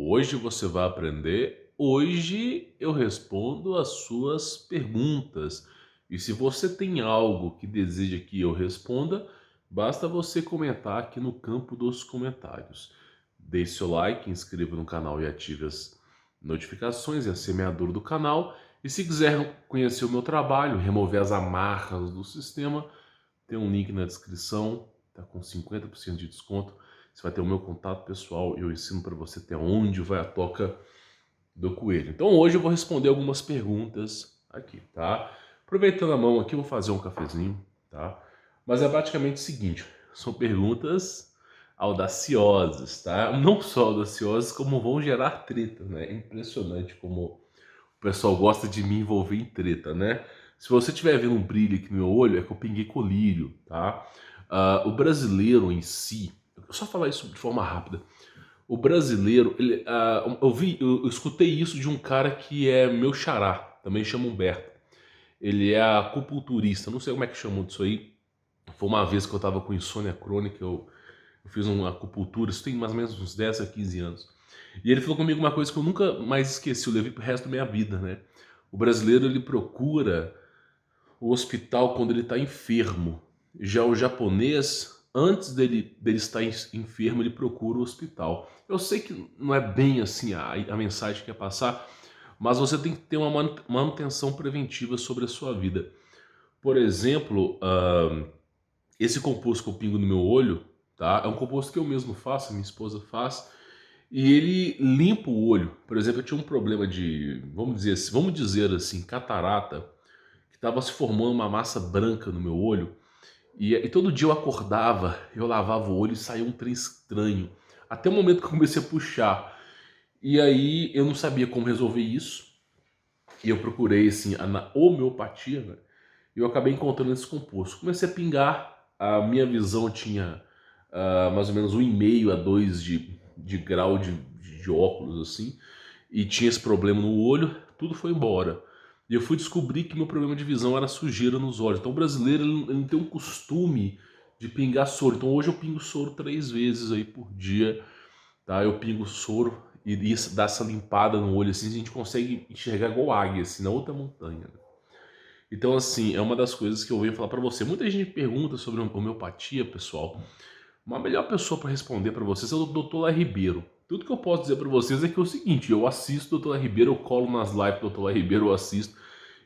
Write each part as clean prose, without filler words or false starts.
Hoje você vai aprender. Hoje eu respondo as suas perguntas. E se você tem algo que deseja que eu responda, basta você comentar aqui no campo dos comentários. Deixe seu like, inscreva no canal e ative as notificações e a semeadura do canal. E se quiser conhecer o meu trabalho, remover as amarras do sistema, tem um link na descrição, tá com 50% de desconto. Você vai ter o meu contato pessoal e eu ensino para você até onde vai a toca do coelho. Então hoje eu vou responder algumas perguntas aqui, tá? Aproveitando a mão aqui, eu vou fazer um cafezinho, tá? Mas é praticamente o seguinte, são perguntas audaciosas, tá? Não só audaciosas, como vão gerar treta, né? É impressionante como o pessoal gosta de me envolver em treta, né? Se você estiver vendo um brilho aqui no meu olho, é que eu pinguei colírio, tá? O brasileiro em si, eu só falar isso de forma rápida. O brasileiro, eu escutei isso de um cara que é meu xará, também chama Humberto. Ele é acupunturista, não sei como é que chamou disso aí. Foi uma vez que eu tava com insônia crônica, eu fiz uma acupuntura, isso tem mais ou menos uns 10 a 15 anos. E ele falou comigo uma coisa que eu nunca mais esqueci, eu levei pro resto da minha vida, né? O brasileiro, ele procura o hospital quando ele está enfermo. Já o japonês, antes dele estar enfermo, ele procura o hospital. Eu sei que não é bem assim a mensagem que quer passar, mas você tem que ter uma manutenção preventiva sobre a sua vida. Por exemplo, esse composto que eu pingo no meu olho, tá? É um composto que eu mesmo faço, minha esposa faz, e ele limpa o olho. Por exemplo, eu tinha um problema de, vamos dizer assim, catarata, que estava se formando uma massa branca no meu olho. E todo dia eu acordava, eu lavava o olho e saía um trem estranho. Até o momento que eu comecei a puxar. E aí eu não sabia como resolver isso. E eu procurei assim, na homeopatia, né? E eu acabei encontrando esse composto. Comecei a pingar, a minha visão tinha mais ou menos 1,5 a 2 de grau de óculos, assim. E tinha esse problema no olho, tudo foi embora. E eu fui descobrir que meu problema de visão era sujeira nos olhos. Então o brasileiro ele não tem um costume de pingar soro. Então hoje eu pingo soro 3 vezes aí por dia, tá? Eu pingo soro e isso dá essa limpada no olho, assim, a gente consegue enxergar igual águia, assim, na outra montanha, né? Então, assim, é uma das coisas que eu venho falar pra você. Muita gente pergunta sobre homeopatia, pessoal. Uma melhor pessoa para responder para vocês é o Dr. Lá Ribeiro. Tudo que eu posso dizer para vocês é que é o seguinte, eu assisto o Dr. Lá Ribeiro, eu colo nas lives do Dr. Lá Ribeiro, eu assisto,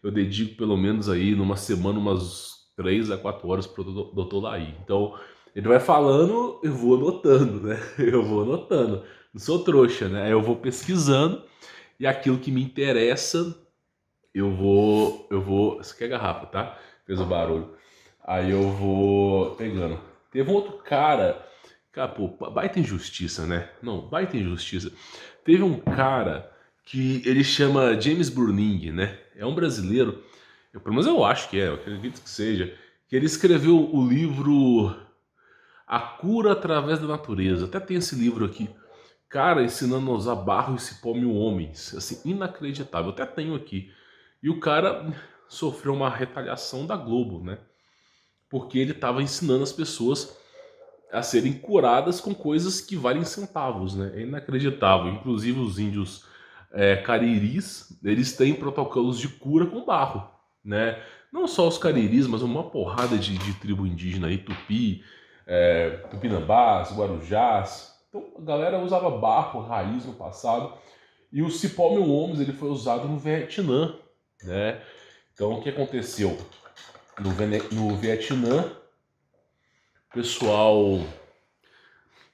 eu dedico pelo menos aí numa semana umas 3 a 4 horas pro Dr. Laí. Então, ele vai falando, eu vou anotando, né? Eu vou anotando. Não sou trouxa, né? Eu vou pesquisando e aquilo que me interessa, isso aqui é garrafa, tá? Fez o barulho. Aí eu vou pegando. Teve um outro cara, pô, baita injustiça, né? Não, baita injustiça. Teve um cara que ele chama James Burning, né? É um brasileiro, pelo menos eu acho que é, eu acredito que seja, que ele escreveu o livro A Cura Através da Natureza. Até tem esse livro aqui. Cara, ensinando a usar barro e cipó mil homens. Assim, inacreditável. Eu até tenho aqui. E o cara sofreu uma retaliação da Globo, né? Porque ele estava ensinando as pessoas a serem curadas com coisas que valem centavos, né? É inacreditável. Inclusive os índios cariris, eles têm protocolos de cura com barro, né? Não só os cariris, mas uma porrada de tribo indígena aí, Tupi, Tupinambás, Guarujás. Então a galera usava barro, raiz no passado. E o cipó mil homens ele foi usado no Vietnã, né? Então o que aconteceu? No Vietnã, o pessoal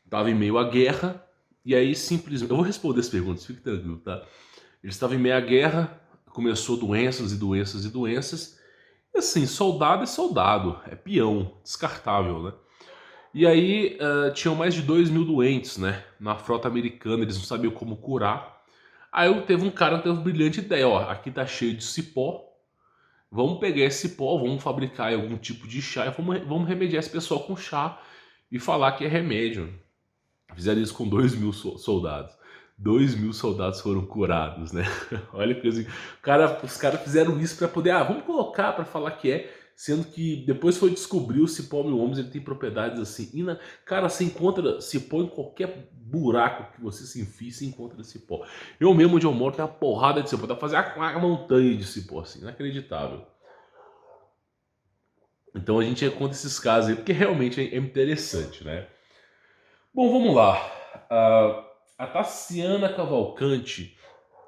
estava em meio à guerra, e aí simplesmente... Eu vou responder as perguntas, fique tranquilo, tá? Eles estavam em meio à guerra, começou doenças e doenças e doenças, e assim, soldado é soldado, é peão, descartável, né? E aí tinham mais de 2.000 doentes, né? Na frota americana, eles não sabiam como curar. Aí teve um cara que teve uma brilhante ideia, ó, aqui tá cheio de cipó, vamos pegar esse pó, vamos fabricar algum tipo de chá e vamos remediar esse pessoal com chá e falar que é remédio. Fizeram isso com 2.000 soldados. 2.000 soldados foram curados, né? Olha que coisa. Os caras fizeram isso para poder, vamos colocar para falar que é. sendo que depois foi descobrir o cipó mil homens, ele tem propriedades assim. Cara, você encontra cipó em qualquer buraco que você se enfie, você encontra cipó. Eu mesmo, onde eu moro, tem uma porrada de cipó, dá pra fazer uma montanha de cipó, assim, inacreditável. Então a gente encontra esses casos aí, porque realmente é interessante, né? Bom, vamos lá. A Tassiana Cavalcante,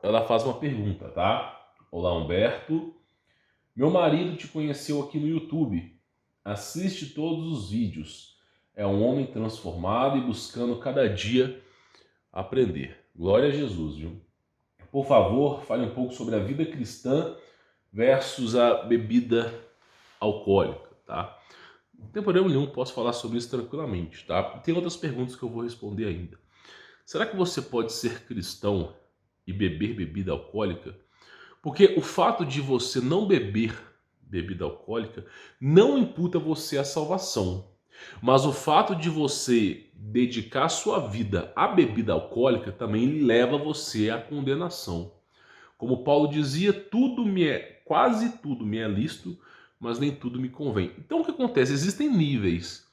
ela faz uma pergunta, tá? Olá, Humberto. Meu marido te conheceu aqui no YouTube. Assiste todos os vídeos. É um homem transformado e buscando cada dia aprender. Glória a Jesus, viu? Por favor, fale um pouco sobre a vida cristã versus a bebida alcoólica, tá? Não tem problema nenhum, posso falar sobre isso tranquilamente, tá? Tem outras perguntas que eu vou responder ainda. Será que você pode ser cristão e beber bebida alcoólica? Porque o fato de você não beber bebida alcoólica não imputa você a salvação. Mas o fato de você dedicar sua vida à bebida alcoólica também leva você à condenação. Como Paulo dizia, quase tudo me é lícito, mas nem tudo me convém. Então o que acontece? Existem níveis.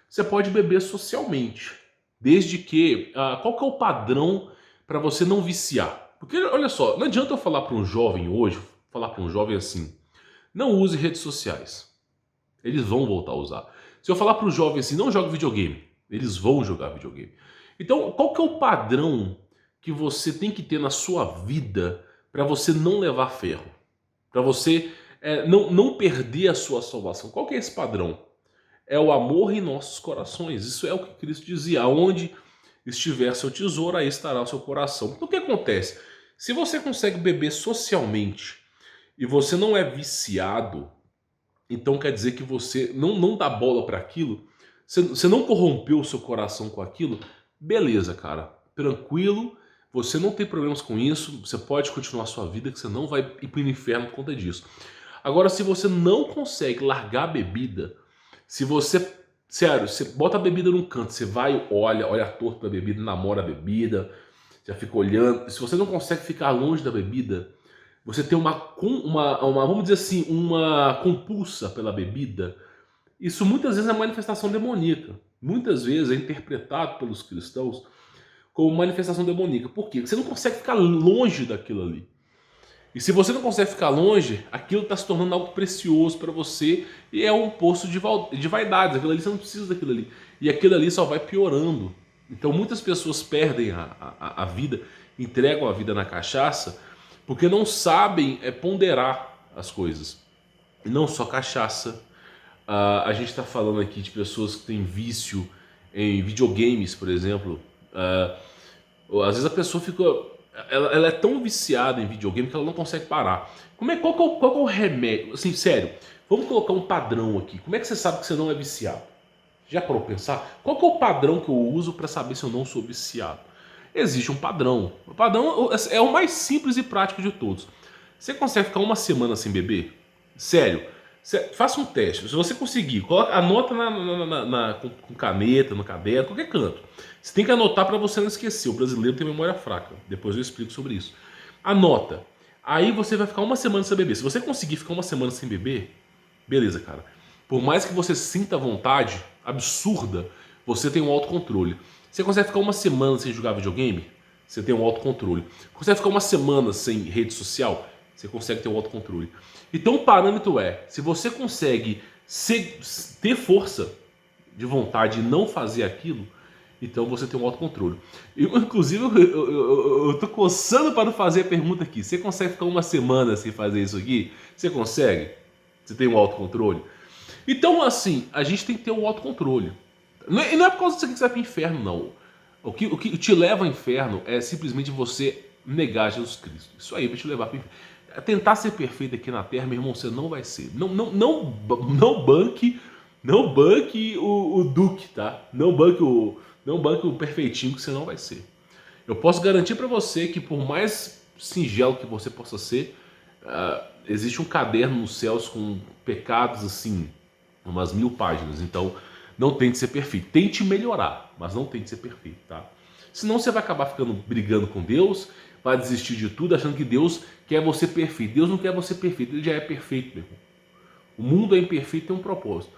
Você pode beber socialmente, desde que qual que é o padrão para você não viciar? Porque olha só, não adianta eu falar para um jovem hoje, falar para um jovem assim, não use redes sociais. Eles vão voltar a usar. Se eu falar para o jovem assim, não jogue videogame, eles vão jogar videogame. Então, qual que é o padrão que você tem que ter na sua vida para você não levar ferro? Para você não perder a sua salvação? Qual que é esse padrão? É o amor em nossos corações. Isso é o que Cristo dizia. Aonde estiver seu tesouro, aí estará o seu coração. Então o que acontece? Se você consegue beber socialmente e você não é viciado, então quer dizer que você não dá bola para aquilo, você não corrompeu o seu coração com aquilo, beleza, cara, tranquilo, você não tem problemas com isso, você pode continuar a sua vida, que você não vai ir para o inferno por conta disso. Agora, se você não consegue largar a bebida, se você, sério, você bota a bebida num canto, você vai, olha torto da bebida, namora a bebida, já fica olhando, se você não consegue ficar longe da bebida, você tem vamos dizer assim, uma compulsa pela bebida, isso muitas vezes é manifestação demoníaca. Muitas vezes é interpretado pelos cristãos como manifestação demoníaca. Por quê? Porque você não consegue ficar longe daquilo ali. E se você não consegue ficar longe, aquilo está se tornando algo precioso para você e é um poço de vaidades. Aquilo ali você não precisa daquilo ali. E aquilo ali só vai piorando. Então muitas pessoas perdem a vida, entregam a vida na cachaça, porque não sabem ponderar as coisas. E não só cachaça. A gente está falando aqui de pessoas que têm vício em videogames, por exemplo. Às vezes a pessoa fica... Ela é tão viciada em videogame que ela não consegue parar. Qual que é o remédio? Assim, sério, vamos colocar um padrão aqui. Como é que você sabe que você não é viciado? Já parou pra pensar? Qual que é o padrão que eu uso para saber se eu não sou viciado? Existe um padrão. O padrão é o mais simples e prático de todos. Você consegue ficar uma semana sem beber? Sério, faça um teste. Se você conseguir, anota com caneta, no caderno, qualquer canto. Você tem que anotar para você não esquecer. O brasileiro tem memória fraca. Depois eu explico sobre isso. Anota. Aí você vai ficar uma semana sem beber. Se você conseguir ficar uma semana sem beber, beleza, cara. Por mais que você sinta vontade absurda, você tem um autocontrole. Você consegue ficar uma semana sem jogar videogame? Você tem um autocontrole. Consegue ficar uma semana sem rede social? Você consegue ter um autocontrole. Então o parâmetro é, se você consegue ter força de vontade e não fazer aquilo, então você tem um autocontrole. Inclusive, eu tô coçando para fazer a pergunta aqui. Você consegue ficar uma semana sem fazer isso aqui? Você consegue? Você tem um autocontrole? Então, assim, a gente tem que ter um autocontrole. E não é por causa disso aqui que você vai para o inferno, não. O que te leva ao inferno é simplesmente você negar Jesus Cristo. Isso aí vai te levar para o inferno. Tentar ser perfeito aqui na Terra, meu irmão, você não vai ser. Não banque o Duque, tá? Não banque o perfeitinho, que você não vai ser. Eu posso garantir para você que por mais singelo que você possa ser, existe um caderno nos céus com pecados assim, umas 1000 páginas. Então não tente ser perfeito, tente melhorar, mas não tente ser perfeito, tá? Senão você vai acabar ficando brigando com Deus, vai desistir de tudo achando que Deus quer você perfeito. Deus não quer você perfeito, Ele já é perfeito, meu irmão. O mundo é imperfeito e tem um propósito.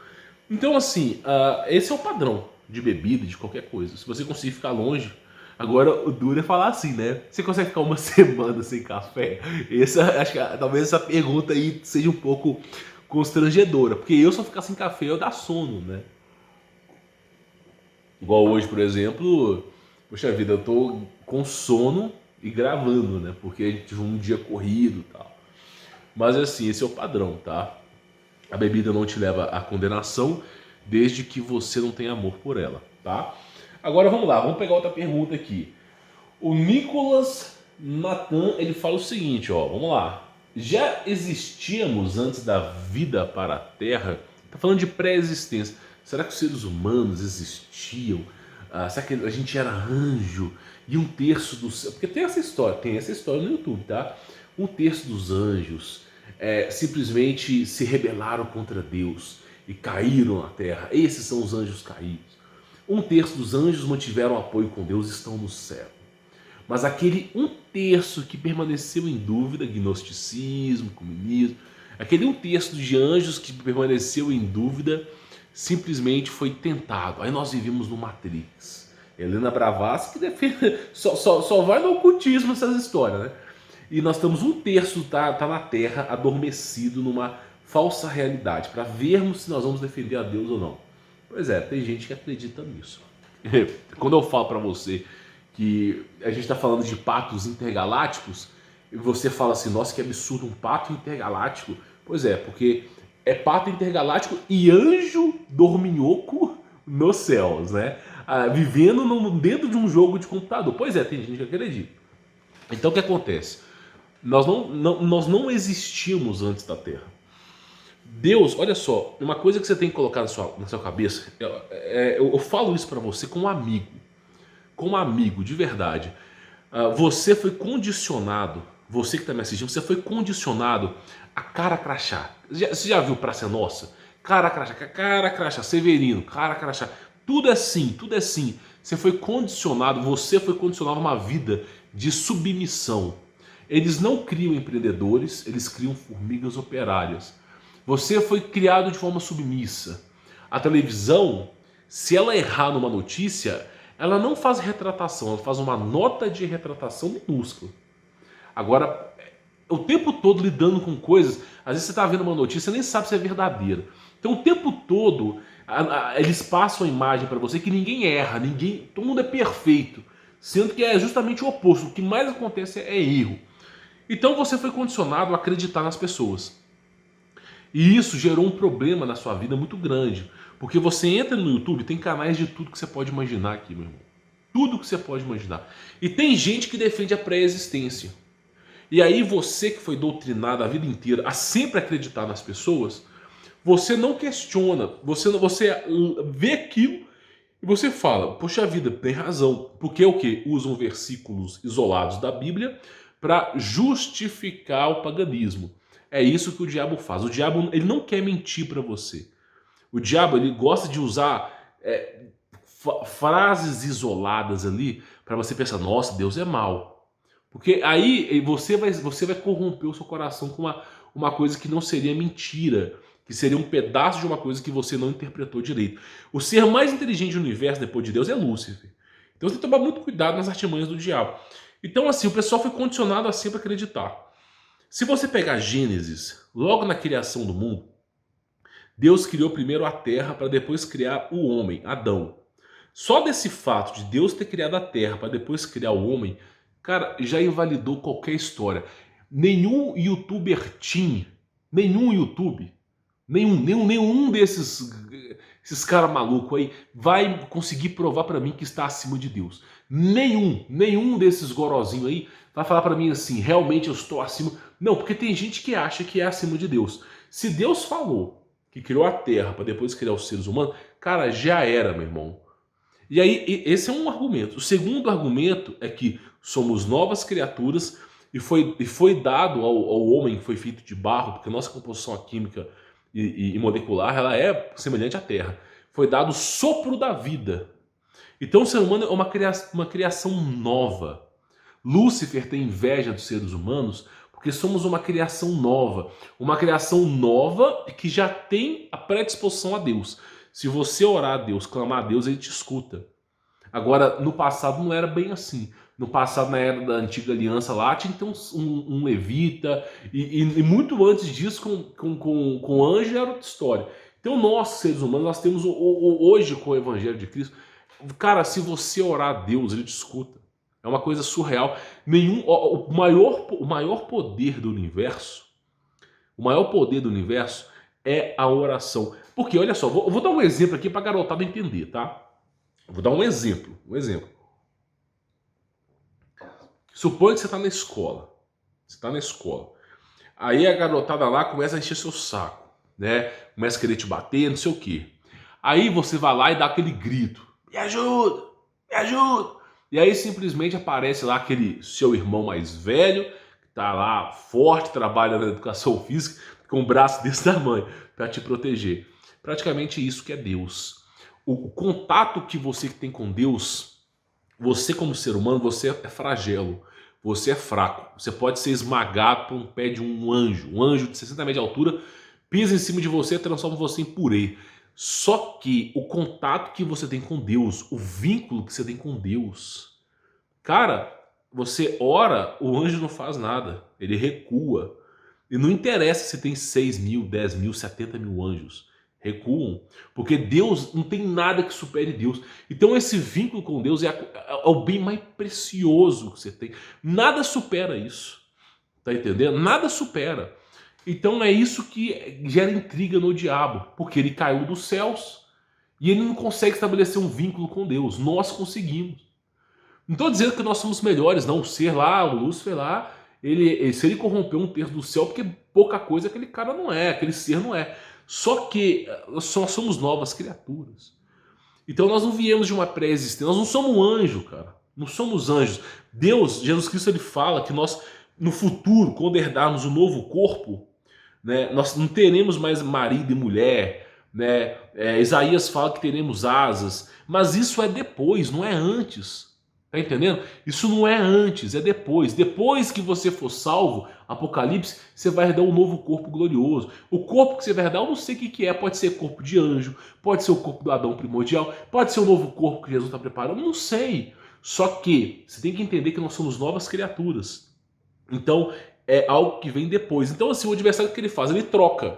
Então, assim, esse é o padrão de bebida, de qualquer coisa. Se você conseguir ficar longe. Agora, o duro é falar assim, né? Você consegue ficar uma semana sem café? Acho que talvez essa pergunta aí seja um pouco constrangedora. Porque eu, se eu ficar sem café, eu dá sono, né? Igual hoje, por exemplo, poxa vida, eu tô com sono e gravando, né? Porque a gente tive um dia corrido e tal. Mas assim, esse é o padrão, tá? A bebida não te leva à condenação, desde que você não tenha amor por ela, tá? Agora vamos lá, vamos pegar outra pergunta aqui. O Nicolas Natan, ele fala o seguinte, ó, vamos lá. Já existíamos antes da vida para a Terra? Tá falando de pré-existência. Será que os seres humanos existiam? Será que a gente era anjo? E um terço dos... Porque tem essa história no YouTube, tá? Um terço dos anjos simplesmente se rebelaram contra Deus e caíram na terra. Esses são os anjos caídos. Um terço dos anjos mantiveram apoio com Deus e estão no céu. Mas aquele um terço que permaneceu em dúvida, gnosticismo, comunismo, aquele um terço de anjos que permaneceu em dúvida, simplesmente foi tentado. Aí nós vivemos no Matrix. Helena Blavatsky defende, só vai no ocultismo essas histórias, né? E nós estamos um terço tá na Terra adormecido numa falsa realidade, para vermos se nós vamos defender a Deus ou não. Pois é, tem gente que acredita nisso. Quando eu falo para você que a gente está falando de patos intergalácticos, e você fala assim, nossa, que absurdo, um pato intergaláctico. Pois é, porque é pato intergaláctico e anjo dorminhoco nos céus, né? Vivendo dentro de um jogo de computador. Pois é, tem gente que acredita. Então o que acontece? Nós não existimos antes da Terra. Deus, olha só, uma coisa que você tem que colocar na sua cabeça, eu falo isso para você como amigo, de verdade. Você foi condicionado, você que está me assistindo, você foi condicionado a cara crachá. Você já viu Praça Nossa? Cara crachá, Severino, cara crachá. Tudo é sim, tudo é sim. Você foi condicionado a uma vida de submissão. Eles não criam empreendedores, eles criam formigas operárias. Você foi criado de forma submissa. A televisão, se ela errar numa notícia, ela não faz retratação, ela faz uma nota de retratação minúscula. Agora, o tempo todo lidando com coisas, às vezes você está vendo uma notícia e nem sabe se é verdadeira. Então o tempo todo eles passam a imagem para você que ninguém erra, todo mundo é perfeito. Sendo que é justamente o oposto, o que mais acontece é erro. Então você foi condicionado a acreditar nas pessoas. E isso gerou um problema na sua vida muito grande. Porque você entra no YouTube, tem canais de tudo que você pode imaginar aqui, meu irmão. Tudo que você pode imaginar. E tem gente que defende a pré-existência. E aí você que foi doutrinado a vida inteira a sempre acreditar nas pessoas, você não questiona, você vê aquilo e você fala, poxa vida, tem razão. Porque o quê? Usam versículos isolados da Bíblia para justificar o paganismo. É isso que o diabo faz. O diabo ele não quer mentir para você. O diabo ele gosta de usar frases isoladas ali para você pensar, nossa, Deus é mau. Porque aí você vai corromper o seu coração com uma coisa que não seria mentira, que seria um pedaço de uma coisa que você não interpretou direito. O ser mais inteligente do universo depois de Deus é Lúcifer. Então você tem que tomar muito cuidado nas artimanhas do diabo. Então assim, o pessoal foi condicionado a sempre acreditar. Se você pegar Gênesis, logo na criação do mundo, Deus criou primeiro a terra para depois criar o homem, Adão. Só desse fato de Deus ter criado a terra para depois criar o homem, cara, já invalidou qualquer história. Nenhum youtuber teen, nenhum desses caras malucos aí vai conseguir provar para mim que está acima de Deus. Nenhum desses gorozinhos aí vai falar para mim assim, realmente eu estou acima. Não, porque tem gente que acha que é acima de Deus. Se Deus falou que criou a terra para depois criar os seres humanos, cara, já era, meu irmão. E aí, esse é um argumento. O segundo argumento é que somos novas criaturas e foi dado ao homem que foi feito de barro, porque a nossa composição química e molecular ela é semelhante à Terra. Foi dado o sopro da vida. Então o ser humano é uma criação nova. Lúcifer tem inveja dos seres humanos Porque somos uma criação nova que já tem a predisposição a Deus. Se você orar a Deus, clamar a Deus, ele te escuta. Agora, no passado não era bem assim. No passado, na era da antiga aliança lá, tinha que ter um levita, e muito antes disso, com anjo, era outra história. Então, nós, seres humanos, nós temos hoje com o Evangelho de Cristo, cara, se você orar a Deus, ele te escuta. É uma coisa surreal. O maior poder do universo, é a oração. Porque, olha só, vou dar um exemplo aqui para a garotada entender, tá? Vou dar um exemplo. Suponha que você está na escola. Aí a garotada lá começa a encher seu saco, né? Começa a querer te bater, não sei o quê. Aí você vai lá e dá aquele grito: me ajuda, me ajuda. E aí simplesmente aparece lá aquele seu irmão mais velho, que tá lá forte, trabalha na educação física, com um braço desse tamanho, para te proteger. Praticamente isso que é Deus. O contato que você tem com Deus, você como ser humano, você é fragelo, você é fraco. Você pode ser esmagado por um pé de um anjo de 60 metros de altura, pisa em cima de você e transforma você em purê. Só que o contato que você tem com Deus, o vínculo que você tem com Deus, cara, você ora, o anjo não faz nada, ele recua. E não interessa se tem 6 mil, 10 mil, 70 mil anjos, recuam, porque Deus, não tem nada que supere Deus. Então esse vínculo com Deus é o bem mais precioso que você tem. Nada supera isso, tá entendendo? Nada supera. Então é isso que gera intriga no diabo, porque ele caiu dos céus e ele não consegue estabelecer um vínculo com Deus. Nós conseguimos. Não estou dizendo que nós somos melhores, não. O ser lá, o Lúcifer lá, se ele corrompeu um terço do céu, porque pouca coisa aquele cara não é, aquele ser não é. Só que nós somos novas criaturas. Então nós não viemos de uma pré-existência, nós não somos um anjo, cara. Não somos anjos. Deus, Jesus Cristo, ele fala que nós, no futuro, quando herdarmos um novo corpo, né, nós não teremos mais marido e mulher, né? Isaías fala que teremos asas, mas isso é depois, não é antes. Tá entendendo? Isso não é antes, é depois. Depois que você for salvo, Apocalipse, você vai herdar um novo corpo glorioso. O corpo que você vai herdar, eu não sei o que é. Pode ser corpo de anjo, pode ser o corpo do Adão primordial, pode ser o novo corpo que Jesus está preparando, não sei. Só que você tem que entender que nós somos novas criaturas. Então, é algo que vem depois. Então, assim, o adversário, o que ele faz? Ele troca.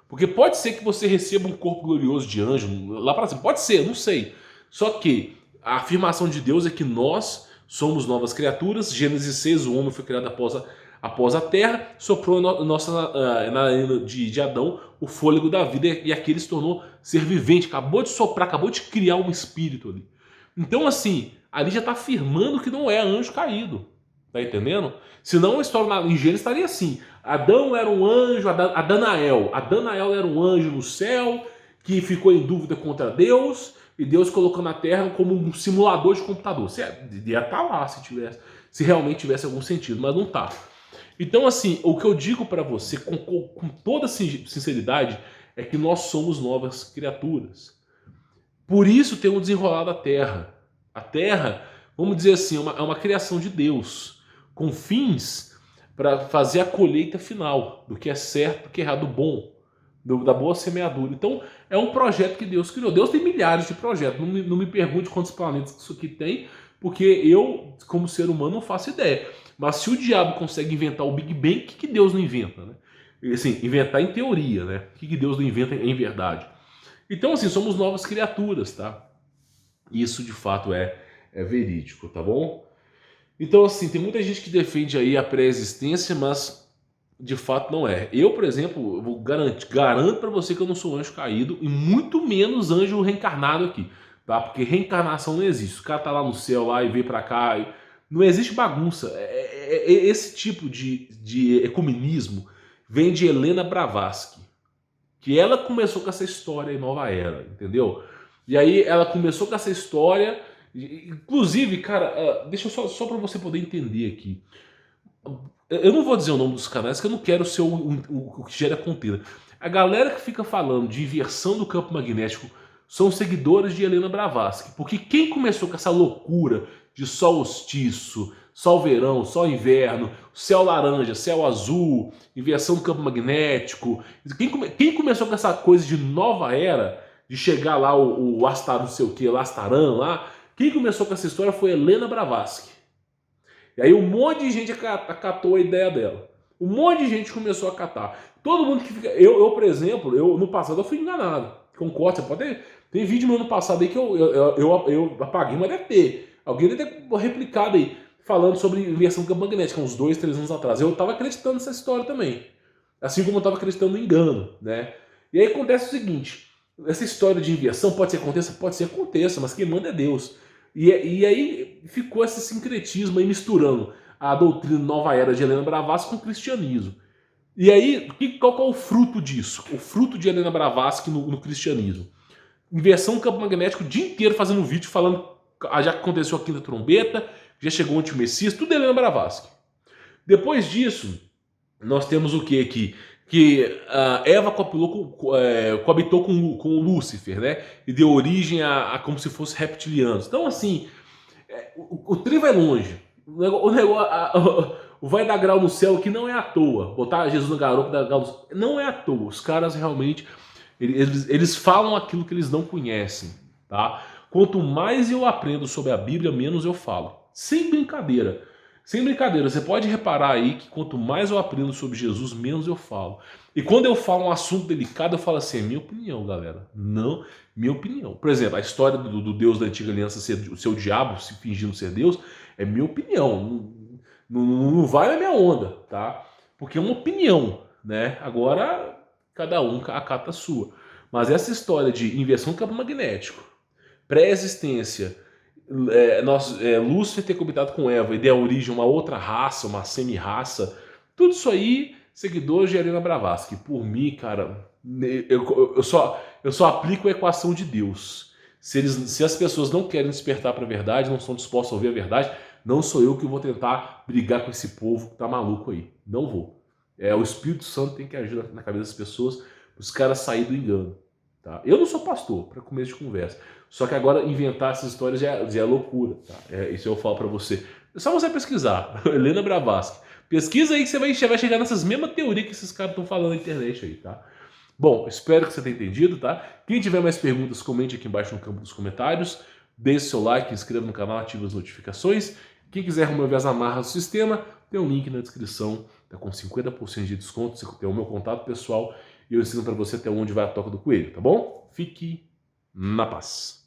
Porque pode ser que você receba um corpo glorioso de anjo lá para cima. Pode ser, não sei. Só que a afirmação de Deus é que nós somos novas criaturas. Gênesis 6, o homem foi criado após a terra, soprou na narina de Adão o fôlego da vida, e aquele se tornou ser vivente, acabou de soprar, acabou de criar um espírito ali. Então, assim, ali já está afirmando que não é anjo caído. Tá entendendo? Senão a história em Gênesis estaria assim: Adão era um anjo, Adanael era um anjo no céu que ficou em dúvida contra Deus, e Deus colocou na terra como um simulador de computador. Ia estar lá se realmente tivesse algum sentido, mas não tá. Então, assim, o que eu digo para você com toda sinceridade é que nós somos novas criaturas. Por isso tem um desenrolar da terra. A terra, vamos dizer assim, é uma criação de Deus, com fins para fazer a colheita final do que é certo, do que é errado, do bom, da boa semeadura. Então, é um projeto que Deus criou. Deus tem milhares de projetos. Não me pergunte quantos planetas isso aqui tem, porque eu, como ser humano, não faço ideia. Mas se o diabo consegue inventar o Big Bang, o que Deus não inventa, né? Assim, inventar em teoria, né? O que Deus não inventa em verdade? Então, assim, somos novas criaturas, tá? Isso, de fato, é verídico, tá bom? Então, assim, tem muita gente que defende aí a pré-existência, mas de fato não é. Eu, por exemplo, eu vou garanto para você que eu não sou anjo caído, e muito menos anjo reencarnado aqui, tá? Porque reencarnação não existe. O cara tá lá no céu lá e vem para cá, não existe bagunça. Esse tipo de ecumenismo vem de Helena Blavatsky, que ela começou com essa história em Nova Era, entendeu? E aí ela começou com essa história. Inclusive, cara, deixa eu só para você poder entender aqui. Eu não vou dizer o nome dos canais, que eu não quero ser o que gera contenda. A galera que fica falando de inversão do campo magnético são seguidores de Helena Blavatsky. Porque quem começou com essa loucura de solstício, Sol verão, sol inverno, céu laranja, céu azul, inversão do campo magnético. Quem começou com essa coisa de nova era, de chegar lá o Astar, não sei o que, Astaran lá, quem começou com essa história foi Helena Blavatsky. E aí um monte de gente acatou a ideia dela. Um monte de gente começou a acatar. Todo mundo que fica... por exemplo, no passado eu fui enganado. Concordo, você pode ter... Tem vídeo no ano passado aí que eu apaguei, mas deve ter. Alguém deve ter replicado aí, falando sobre inversão do campo magnético, uns 2, 3 anos atrás. Eu estava acreditando nessa história também. Assim como eu estava acreditando no engano, né? E aí acontece o seguinte, essa história de inversão pode ser que aconteça? Pode ser que aconteça, mas quem manda é Deus. E aí ficou esse sincretismo aí misturando a doutrina nova era de Helena Blavatsky com o cristianismo. E aí, qual que é o fruto disso? O fruto de Helena Blavatsky no cristianismo. Inversão do campo magnético o dia inteiro fazendo vídeo falando já aconteceu a quinta trombeta, já chegou o anti-messias, tudo Helena Blavatsky. Depois disso, nós temos o que aqui? Que Eva coabitou com o Lúcifer, né? E deu origem a como se fosse reptilianos. Então, assim, o trem vai longe. O vai dar grau no céu que não é à toa. Botar Jesus no garoto dar grau no céu, não é à toa. Os caras realmente, eles falam aquilo que eles não conhecem, tá? Quanto mais eu aprendo sobre a Bíblia, menos eu falo. Sem brincadeira. Sem brincadeira, você pode reparar aí que quanto mais eu aprendo sobre Jesus, menos eu falo. E quando eu falo um assunto delicado, eu falo assim, é minha opinião, galera. Não, minha opinião. Por exemplo, a história do Deus da Antiga Aliança ser o seu diabo, se fingindo ser Deus, é minha opinião. Não vai na minha onda, tá? Porque é uma opinião, né? Agora, cada um acata a sua. Mas essa história de inversão do campo magnético, pré-existência, Lúcifer ter coabitado com Eva e der origem a uma outra raça, uma semi-raça, tudo isso aí, seguidores de Helena Blavatsky. Por mim, cara, eu só aplico a equação de Deus. Se as pessoas não querem despertar para a verdade, não estão dispostas a ouvir a verdade, não sou eu que vou tentar brigar com esse povo que tá maluco aí. Não vou. O Espírito Santo tem que agir na cabeça das pessoas, os caras saírem do engano. Tá? Eu não sou pastor, para começo de conversa. Só que agora inventar essas histórias já é loucura. Tá? Isso eu falo para você. É só você pesquisar. Helena Blavatsky. Pesquisa aí que você vai chegar nessas mesmas teorias que esses caras estão falando na internet aí, tá? Bom, espero que você tenha entendido, tá? Quem tiver mais perguntas, comente aqui embaixo no campo dos comentários. Deixe seu like, inscreva no canal, ative as notificações. Quem quiser remover as amarras do sistema, tem um link na descrição. Tá com 50% de desconto. Você tem o meu contato pessoal. E eu ensino para você até onde vai a toca do coelho, tá bom? Fique na paz.